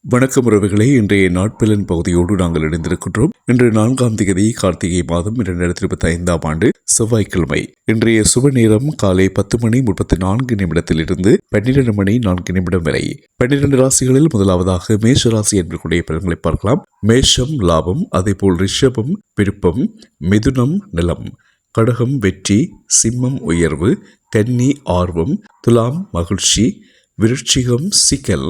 வணக்கம் உறவுகளே, இன்றைய நாட்பலன் பகுதியோடு நாங்கள் இணைந்திருக்கின்றோம். இன்று 4ஆம் தேதி கார்த்திகை மாதம் 2025ஆம் ஆண்டு செவ்வாய்க்கிழமை. இன்றைய சுப நேரம் காலை 10:34 12 மணி 4 நிமிடம் வரை. 12 ராசிகளில் முதலாவதாக மேஷ ராசி என்பதற்குரிய பலன்களை பார்க்கலாம். மேஷம் லாபம், அதேபோல் ரிஷபம் விருப்பம், மிதுனம் நிலம், கடகம் வெற்றி, சிம்மம் உயர்வு, கன்னி ஆர்வம், துலாம் மகிழ்ச்சி, விருட்சிகம் சிக்கல்,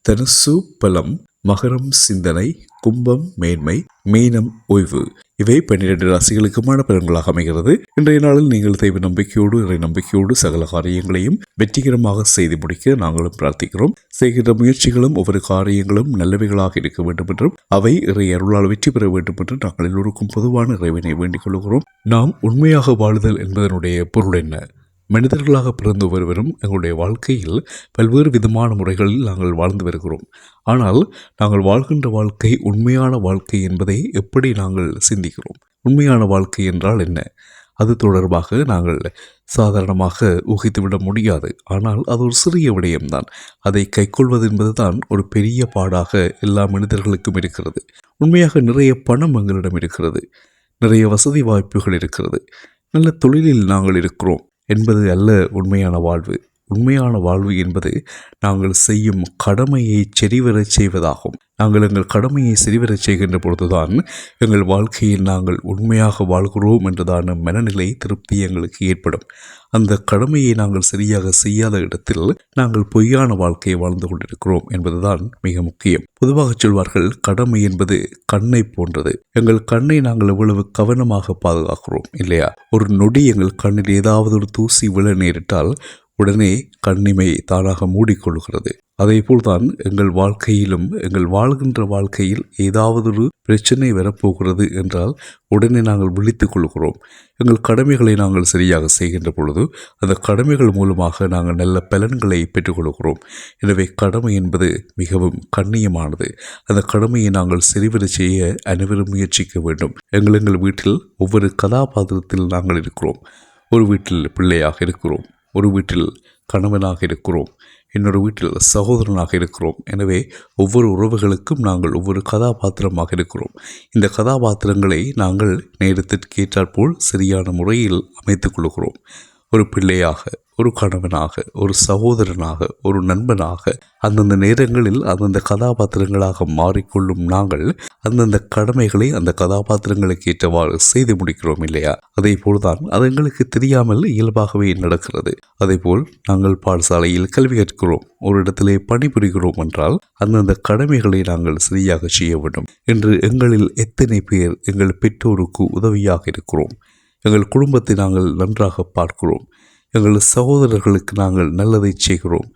தனுசு பலம், மகரம் சிந்தனை, கும்பம் மேன்மை, மீனம் ஓய்வு. இவை 12 ராசிகளுக்குமான பலன்களாக அமைகிறது. இன்றைய நாளில் நீங்கள் தெய்வ நம்பிக்கையோடு இறை நம்பிக்கையோடு சகல காரியங்களையும் வெற்றிகரமாக செய்து முடிக்க நாங்களும் பிரார்த்திக்கிறோம். செய்கின்ற முயற்சிகளும் ஒவ்வொரு காரியங்களும் நல்லவைகளாக இருக்க வேண்டும் என்றும் அவை இறை அருளால் வெற்றி பெற வேண்டும் என்று நாங்கள் எல்லோருக்கும் பொதுவான இறைவனை வேண்டிக் கொள்கிறோம். நாம் உண்மையாக வாழுதல் என்பதனுடைய பொருள் என்ன? மனிதர்களாக பிறந்து ஒருவரும் எங்களுடைய வாழ்க்கையில் பல்வேறு விதமான முறைகளில் நாங்கள் வாழ்ந்து வருகிறோம். ஆனால் நாங்கள் வாழ்கின்ற வாழ்க்கை உண்மையான வாழ்க்கை என்பதை எப்படி நாங்கள் சிந்திக்கிறோம்? உண்மையான வாழ்க்கை என்றால் என்ன? அது தொடர்பாக நாங்கள் சாதாரணமாக ஊகித்துவிட முடியாது. ஆனால் அது ஒரு சிறிய விடயம்தான். அதை கைக்கொள்வது என்பதுதான் ஒரு பெரிய பாடாக எல்லா மனிதர்களுக்கும் இருக்கிறது. உண்மையாக நிறைய பணம் எங்களிடம் இருக்கிறது, நிறைய வசதி வாய்ப்புகள் இருக்கிறது, நல்ல தொழிலில் நாங்கள் இருக்கிறோம் என்பது அல்ல உண்மையான வாழ்வு. உண்மையான வாழ்வு என்பது நாங்கள் செய்யும் கடமையை சரிவரச் செய்வதாகும். நாங்கள் எங்கள் கடமையை சரிவரச் செய்கின்ற பொழுதுதான் எங்கள் வாழ்க்கையில் நாங்கள் உண்மையாக வாழ்கிறோம் என்றதான மனநிலை திருப்தி எங்களுக்கு ஏற்படும். அந்த கடமையை நாங்கள் சரியாக செய்யாத இடத்தில் நாங்கள் பொய்யான வாழ்க்கையை வாழ்ந்து கொண்டிருக்கிறோம் என்பதுதான் மிக முக்கியம். பொதுவாக சொல்வார்கள், கடமை என்பது கண்ணை போன்றது. எங்கள் கண்ணை நாங்கள் எவ்வளவு கவனமாக பாதுகாக்கிறோம் இல்லையா? ஒரு நொடி எங்கள் கண்ணில் ஏதாவது ஒரு தூசி விழ நேரிட்டால் உடனே கண்ணிமை தானாக மூடிக்கொள்கிறது. அதே போல்தான் எங்கள் வாழ்க்கையிலும், எங்கள் வாழ்கின்ற வாழ்க்கையில் ஏதாவது ஒரு பிரச்சனை வரப்போகிறது என்றால் உடனே நாங்கள் விழித்துக் கொள்கிறோம். எங்கள் கடமைகளை நாங்கள் சரியாக செய்கின்ற பொழுது அந்த கடமைகள் மூலமாக நாங்கள் நல்ல பலன்களை பெற்றுக்கொள்கிறோம். எனவே கடமை என்பது மிகவும் கண்ணியமானது. அந்த கடமையை நாங்கள் சரிவர செய்ய அனைவரும் முயற்சிக்க வேண்டும். எங்கள் வீட்டில் ஒவ்வொரு கதாபாத்திரத்தில் நாங்கள் இருக்கிறோம். ஒரு வீட்டில் பிள்ளையாக இருக்கிறோம், ஒரு வீட்டில் கணவனாக இருக்கிறோம், இன்னொரு வீட்டில் சகோதரனாக இருக்கிறோம். எனவே ஒவ்வொரு உறவுகளுக்கும் நாங்கள் ஒவ்வொரு கதாபாத்திரமாக இருக்கிறோம். இந்த கதாபாத்திரங்களை நாங்கள் நேரத்திற்கு ஏற்றாற்போல் சரியான முறையில் அமைத்துக் கொள்கிறோம். ஒரு பிள்ளையாக, ஒரு கணவனாக, ஒரு சகோதரனாக, ஒரு நண்பனாக அந்தந்த நேரங்களில் அந்தந்த கதாபாத்திரங்களாக மாறிக்கொள்ளும் நாங்கள் அந்தந்த கடமைகளை அந்த கதாபாத்திரங்களுக்கு ஏற்றவாறு செய்து முடிக்கிறோம் இல்லையா? அதே போல்தான் அது எங்களுக்கு தெரியாமல் இயல்பாகவே நடக்கிறது. அதே போல் நாங்கள் பாடசாலையில் கல்வி கற்கிறோம், ஒரு இடத்திலே பணிபுரிகிறோம் என்றால் அந்தந்த கடமைகளை நாங்கள் சரியாக செய்ய வேண்டும். இன்று எங்களில் எத்தனை பேர் எங்கள் பெற்றோருக்கு உதவியாக இருக்கிறோம்? எங்கள் குடும்பத்தை நாங்கள் நன்றாக பார்க்கிறோம், எங்கள் சகோதரர்களுக்கு நாங்கள் நல்லதை செய்கிறோம்.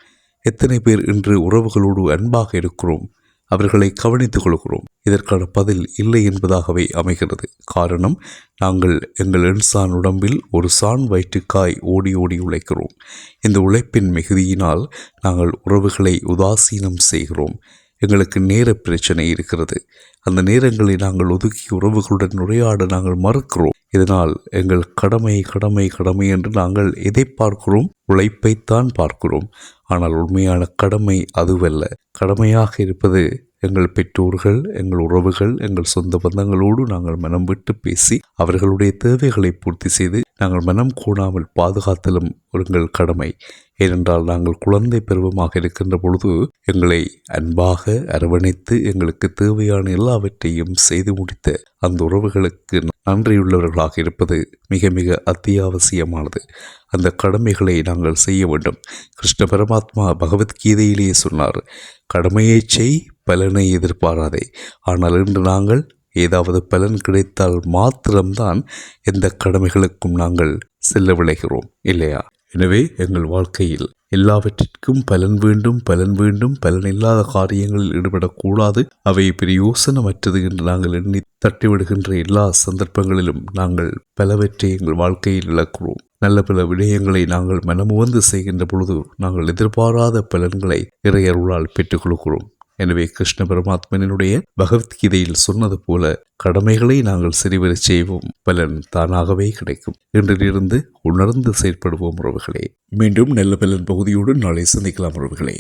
எத்தனை பேர் இன்று உறவுகளோடு அன்பாக இருக்கிறோம், அவர்களை கவனித்துக் கொள்கிறோம்? இதற்கான பதில் இல்லை என்பதாகவே அமைகிறது. காரணம், நாங்கள் எங்கள் இன்சான் உடம்பில் ஒரு சான் வயிற்றுக்காய் ஓடி ஓடி உழைக்கிறோம். இந்த உழைப்பின் மிகுதியினால் நாங்கள் உறவுகளை உதாசீனம் செய்கிறோம். எங்களுக்கு நேர பிரச்சனை இருக்கிறது. அந்த நேரங்களை நாங்கள் ஒதுக்கி உறவுகளுடன் உரையாட நாங்கள் மறுக்கிறோம். இதனால் எங்கள் கடமை கடமை கடமை என்று நாங்கள் எதை பார்க்கிறோம்? உழைப்பைத்தான் பார்க்கிறோம். ஆனால் உண்மையான கடமை அதுவல்ல. கடமையாக இருப்பது எங்கள் பெற்றோர்கள், எங்கள் உறவுகள், எங்கள் சொந்த பந்தங்களோடு நாங்கள் மனம் விட்டு பேசி அவர்களுடைய தேவைகளை பூர்த்தி செய்து நாங்கள் மனம் கூடாமல் பாதுகாத்தலும் எங்கள் கடமை. ஏனென்றால் நாங்கள் குழந்தை பருவமாக இருக்கின்ற பொழுது எங்களை அன்பாக அரவணைத்து எங்களுக்கு தேவையான எல்லாவற்றையும் செய்து முடித்த அந்த உறவுகளுக்கு நன்றியுள்ளவர்களாக இருப்பது மிக மிக அத்தியாவசியமானது. அந்த கடமைகளை நாங்கள் செய்ய வேண்டும். கிருஷ்ண பரமாத்மா பகவத்கீதையிலேயே சொன்னார், கடமையை செய், பலனை எதிர்பாராதே. ஆனால் இன்று நாங்கள் ஏதாவது பலன் கிடைத்தால் மாத்திரம்தான் எந்த கடமைகளுக்கும் நாங்கள் செல்ல விளைகிறோம் இல்லையா? எனவே எங்கள் வாழ்க்கையில் எல்லாவற்றிற்கும் பலன் வேண்டும், பலன் வேண்டும். பலன் இல்லாத காரியங்களில் ஈடுபடக்கூடாது. அவை பிரயோசனமற்றது என்று நாங்கள் எண்ணி தட்டிவிடுகின்ற எல்லா சந்தர்ப்பங்களிலும் நாங்கள் பலவற்றை எங்கள் வாழ்க்கையில் இழக்கிறோம். நல்ல பல விடயங்களை நாங்கள் மனமுவந்து செய்கின்ற பொழுது நாங்கள் எதிர்பாராத பலன்களை இறையருளால் பெற்றுக்கொள்கிறோம். எனவே கிருஷ்ண பரமாத்மனுடைய பகவத்கீதையில் சொன்னது போல கடமைகளை நாங்கள் சரிவர செய்வோம், பலன் தானாகவே கிடைக்கும். இன்றிலிருந்து உணர்ந்து செயற்படுவோம் உறவுகளே. மீண்டும் நல்ல பலன் பகுதியோடு நாளை சந்திக்கலாம் உறவுகளே.